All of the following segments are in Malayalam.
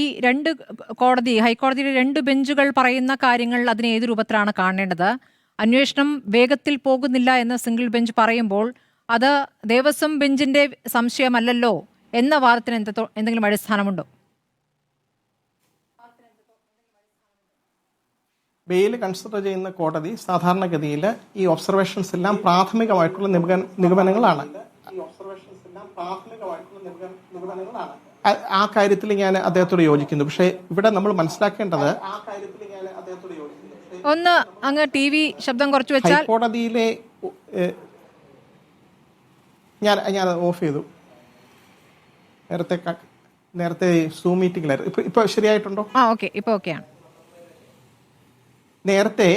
ഈ ഹൈക്കോടതിയുടെ 2 ബെഞ്ചുകൾ പറയുന്ന കാര്യങ്ങൾ അതിനെ ഏത് രൂപത്തിലാണ് കാണേണ്ടത്? അന്വേഷണം വേഗത്തിൽ പോകുന്നില്ല എന്ന് സിംഗിൾ ബെഞ്ച് പറയുമ്പോൾ അത് ദേവസ്വം ബെഞ്ചിന്റെ സംശയമല്ലല്ലോ എന്ന വാദത്തിന് എന്തെങ്കിലും അടിസ്ഥാനമുണ്ടോ? ബെയിൽ കൺസിഡർ ചെയ്യുന്ന കോടതി സാധാരണഗതിയിൽ ഈ ഒബ്സർവേഷൻസ് എല്ലാം പ്രാഥമികമായിട്ടുള്ള നിഗമനങ്ങളാണ്. ആ കാര്യത്തിൽ ഞാൻ അദ്ദേഹത്തോട് യോജിക്കുന്നു. പക്ഷേ ഇവിടെ നമ്മൾ മനസ്സിലാക്കേണ്ടത് ഒന്ന് അങ്ങ് TV ശബ്ദം കുറച്ച് വെച്ചാൽ. ഹൈക്കോടതിയിലെ ഞാൻ ഓഫ് ചെയ്തു. നേരത്തെ സൂം മീറ്റിംഗിലായിരുന്നു. ഇപ്പൊ ശരിയായിട്ടുണ്ടോ? ഇപ്പൊ ഓക്കെയാണ്. നേരത്തെ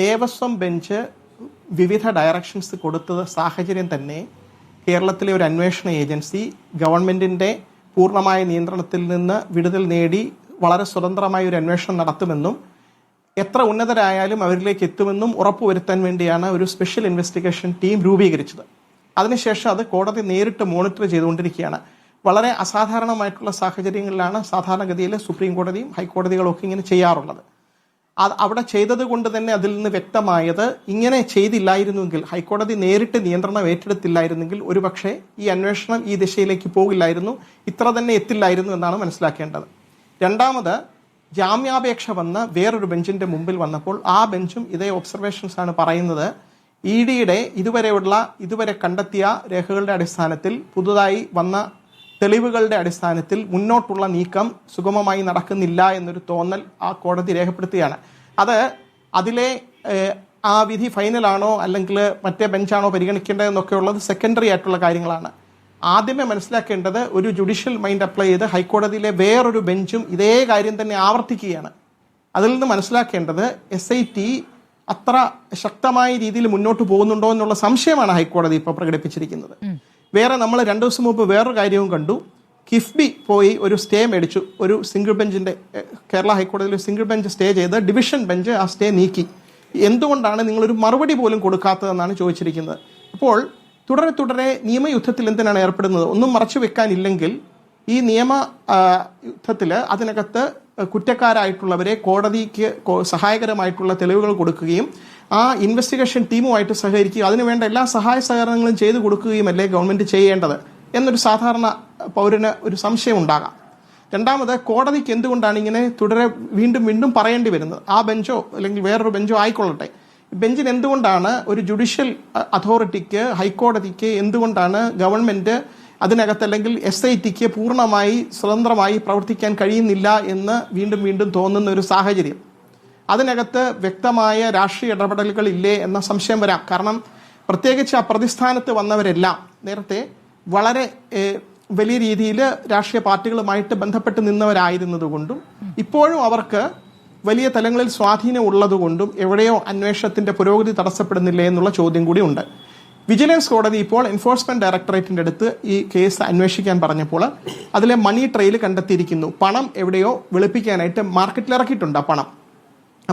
ദേവസ്വം ബെഞ്ച് വിവിധ ഡയറക്ഷൻസ് കൊടുത്ത സാഹചര്യം തന്നെ കേരളത്തിലെ ഒരു അന്വേഷണ ഏജൻസി ഗവൺമെന്റിന്റെ പൂർണ്ണമായ നിയന്ത്രണത്തിൽ നിന്ന് വിടുതൽ നേടി വളരെ സ്വതന്ത്രമായ ഒരു അന്വേഷണം നടത്തുമെന്നും എത്ര ഉന്നതരായാലും അവരിലേക്ക് എത്തുമെന്നും ഉറപ്പുവരുത്താൻ വേണ്ടിയാണ് ഒരു സ്പെഷ്യൽ ഇൻവെസ്റ്റിഗേഷൻ ടീം രൂപീകരിച്ചത്. അതിനുശേഷം അത് കോടതി നേരിട്ട് മോണിറ്റർ ചെയ്തുകൊണ്ടിരിക്കുകയാണ്. വളരെ അസാധാരണമായിട്ടുള്ള സാഹചര്യങ്ങളിലാണ് സാധാരണഗതിയിൽ സുപ്രീം കോടതിയും ഹൈക്കോടതികളും ഒക്കെ ഇങ്ങനെ ചെയ്യാറുള്ളത്. അവിടെ ചെയ്തത് കൊണ്ട് തന്നെ അതിൽ നിന്ന് വ്യക്തമായത് ഇങ്ങനെ ചെയ്തില്ലായിരുന്നുവെങ്കിൽ, ഹൈക്കോടതി നേരിട്ട് നിയന്ത്രണം ഏറ്റെടുത്തില്ലായിരുന്നെങ്കിൽ ഒരുപക്ഷെ ഈ അന്വേഷണം ഈ ദിശയിലേക്ക് പോകില്ലായിരുന്നു, ഇത്ര തന്നെ എത്തില്ലായിരുന്നു എന്നാണ് മനസ്സിലാക്കേണ്ടത്. രണ്ടാമത്, ജാമ്യാപേക്ഷ വന്ന് വേറൊരു ബെഞ്ചിന്റെ മുമ്പിൽ വന്നപ്പോൾ ആ ബെഞ്ചും ഇതേ ഒബ്സർവേഷൻസ് ആണ് പറയുന്നത്. EDയുടെ ഇതുവരെ കണ്ടെത്തിയ രേഖകളുടെ അടിസ്ഥാനത്തിൽ, പുതുതായി വന്ന തെളിവുകളുടെ അടിസ്ഥാനത്തിൽ മുന്നോട്ടുള്ള നീക്കം സുഗമമായി നടക്കുന്നില്ല എന്നൊരു തോന്നൽ ആ കോടതി രേഖപ്പെടുത്തുകയാണ്. അതിലെ ആ വിധി ഫൈനലാണോ അല്ലെങ്കിൽ മറ്റേ ബെഞ്ചാണോ പരിഗണിക്കേണ്ടതെന്നൊക്കെ ഉള്ളത് സെക്കൻഡറി ആയിട്ടുള്ള കാര്യങ്ങളാണ്. ആദ്യമേ മനസ്സിലാക്കേണ്ടത്, ഒരു ജുഡീഷ്യൽ മൈൻഡ് അപ്ലൈ ചെയ്ത് ഹൈക്കോടതിയിലെ വേറൊരു ബെഞ്ചും ഇതേ കാര്യം തന്നെ ആവർത്തിക്കുകയാണ്. അതിൽ നിന്ന് മനസ്സിലാക്കേണ്ടത് SIT അത്ര ശക്തമായ രീതിയിൽ മുന്നോട്ട് പോകുന്നുണ്ടോ എന്നുള്ള സംശയമാണ് ഹൈക്കോടതി ഇപ്പോൾ പ്രകടിപ്പിച്ചിരിക്കുന്നത്. വേറെ നമ്മൾ 2 ദിവസം മുമ്പ് വേറൊരു കാര്യവും കണ്ടു. കിഫ്ബി പോയി ഒരു സ്റ്റേ മേടിച്ചു. ഒരു സിംഗിൾ ബെഞ്ചിന്റെ, കേരള ഹൈക്കോടതിയിൽ ഒരു സിംഗിൾ ബെഞ്ച് സ്റ്റേ ചെയ്ത് ഡിവിഷൻ ബെഞ്ച് ആ സ്റ്റേ നീക്കി. എന്തുകൊണ്ടാണ് നിങ്ങളൊരു മറുപടി പോലും കൊടുക്കാത്തതെന്നാണ് ചോദിച്ചിരിക്കുന്നത്. അപ്പോൾ തുടരെ നിയമയുദ്ധത്തിൽ എന്തിനാണ് ഏർപ്പെടുന്നത്? ഒന്നും മറച്ചു വെക്കാനില്ലെങ്കിൽ ഈ നിയമ യുദ്ധത്തിൽ അതിനകത്ത് കുറ്റക്കാരായിട്ടുള്ളവരെ കോടതിക്ക് സഹായകരമായിട്ടുള്ള തെളിവുകൾ കൊടുക്കുകയും ആ ഇൻവെസ്റ്റിഗേഷൻ ടീമുമായിട്ട് സഹകരിക്കുക, അതിനുവേണ്ട എല്ലാ സഹായ സഹകരണങ്ങളും ചെയ്തു കൊടുക്കുകയുമല്ലേ ഗവൺമെന്റ് ചെയ്യേണ്ടത് എന്നൊരു സാധാരണ പൗരന് ഒരു സംശയം ഉണ്ടാകാം. രണ്ടാമത്, കോടതിക്ക് എന്തുകൊണ്ടാണ് ഇങ്ങനെ വീണ്ടും പറയേണ്ടി വരുന്നത്? ആ ബെഞ്ചോ അല്ലെങ്കിൽ വേറൊരു ബെഞ്ചോ ആയിക്കൊള്ളട്ടെ, ബെഞ്ചിന് എന്തുകൊണ്ടാണ്, ഒരു ജുഡീഷ്യൽ അതോറിറ്റിക്ക്, ഹൈക്കോടതിക്ക് എന്തുകൊണ്ടാണ് ഗവൺമെന്റ് അതിനകത്ത് അല്ലെങ്കിൽ SITക്ക് പൂർണ്ണമായി സ്വതന്ത്രമായി പ്രവർത്തിക്കാൻ കഴിയുന്നില്ല എന്ന് വീണ്ടും തോന്നുന്ന ഒരു സാഹചര്യം? അതിനകത്ത് വ്യക്തമായ രാഷ്ട്രീയ ഇടപെടലുകൾ ഇല്ലേ എന്ന സംശയം വരാം. കാരണം പ്രത്യേകിച്ച് ആ പ്രതിസ്ഥാനത്ത് വന്നവരെല്ലാം നേരത്തെ വളരെ വലിയ രീതിയിൽ രാഷ്ട്രീയ പാർട്ടികളുമായിട്ട് ബന്ധപ്പെട്ട് നിന്നവരായിരുന്നതുകൊണ്ടും ഇപ്പോഴും അവർക്ക് വലിയ തലങ്ങളിൽ സ്വാധീനം ഉള്ളതുകൊണ്ടും എവിടെയോ അന്വേഷണത്തിന്റെ പുരോഗതി തടസ്സപ്പെടുന്നില്ലേ എന്നുള്ള ചോദ്യം കൂടി ഉണ്ട്. വിജിലൻസ് കോടതി ഇപ്പോൾ എൻഫോഴ്സ്മെന്റ് ഡയറക്ടറേറ്റിന്റെ അടുത്ത് ഈ കേസ് അന്വേഷിക്കാൻ പറഞ്ഞപ്പോൾ അതിലെ മണി ട്രെയിൽ കണ്ടെത്തിയിരിക്കുന്നു. പണം എവിടെയോ വെളുപ്പിക്കാനായിട്ട് മാർക്കറ്റിൽ ഇറക്കിയിട്ടുണ്ട്.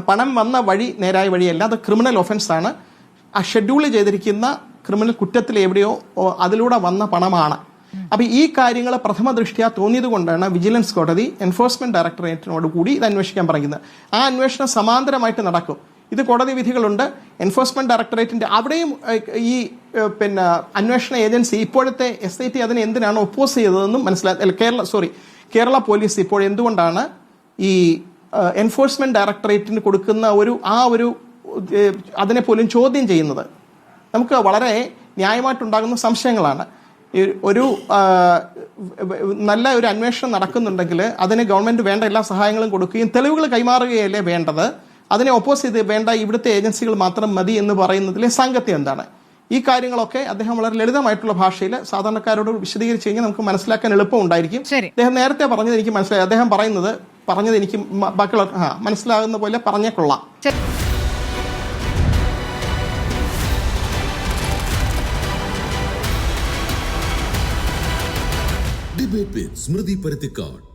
പണം വന്ന വഴി നേരായ വഴിയല്ല, അത് ക്രിമിനൽ ഒഫൻസ് ആണ്. ആ ഷെഡ്യൂൾ ചെയ്തിരിക്കുന്ന ക്രിമിനൽ കുറ്റത്തിൽ എവിടെയോ അതിലൂടെ വന്ന പണമാണ്. അപ്പൊ ഈ കാര്യങ്ങൾ പ്രഥമ ദൃഷ്ട്യാ തോന്നിയത് കൊണ്ടാണ് വിജിലൻസ് കോടതി എൻഫോഴ്സ്മെന്റ് ഡയറക്ടറേറ്റിനോട് കൂടി ഇത് അന്വേഷിക്കാൻ പറയുന്നത്. ആ അന്വേഷണം സമാന്തരമായിട്ട് നടക്കും. ഇത് കോടതി വിധികളുണ്ട്. എൻഫോഴ്സ്മെന്റ് ഡയറക്ടറേറ്റിന്റെ അവിടെയും ഈ അന്വേഷണ ഏജൻസി ഇപ്പോഴത്തെ SIT അതിനെ എന്തിനാണ് ഒപ്പോസ് ചെയ്തതെന്നും കേരള പോലീസ് ഇപ്പോൾ എന്തുകൊണ്ടാണ് ഈ എൻഫോഴ്സ്മെന്റ് ഡയറക്ടറേറ്റിന് കൊടുക്കുന്ന ഒരു അതിനെ പോലും ചോദ്യം ചെയ്യുന്നത്? നമുക്ക് വളരെ ന്യായമായിട്ടുണ്ടാകുന്ന സംശയങ്ങളാണ്. ഒരു നല്ല ഒരു അന്വേഷണം നടക്കുന്നുണ്ടെങ്കിൽ അതിന് ഗവൺമെന്റ് വേണ്ട എല്ലാ സഹായങ്ങളും കൊടുക്കുകയും തെളിവുകൾ കൈമാറുകയല്ലേ വേണ്ടത്. അതിനെ ഒപ്പോസ് ചെയ്ത് വേണ്ട ഇവിടുത്തെ ഏജൻസികൾ മാത്രം മതി എന്ന് പറയുന്നതിലെ സാങ്കത്യം എന്താണ്? ഈ കാര്യങ്ങളൊക്കെ അദ്ദേഹം വളരെ ലളിതമായിട്ടുള്ള ഭാഷയിൽ സാധാരണക്കാരോട് വിശദീകരിച്ച് കഴിഞ്ഞാൽ നമുക്ക് മനസ്സിലാക്കാൻ എളുപ്പമുണ്ടായിരിക്കും. അദ്ദേഹം നേരത്തെ പറഞ്ഞത് എനിക്ക് മനസ്സിലായി. അദ്ദേഹം പറഞ്ഞത് എനിക്ക് ബാക്കിയുള്ള മനസ്സിലാകുന്ന പോലെ പറഞ്ഞേ കൊള്ളാം. ഡിബേറ്റ് വിത്ത് സ്മൃതി പരുത്തിക്കാട്.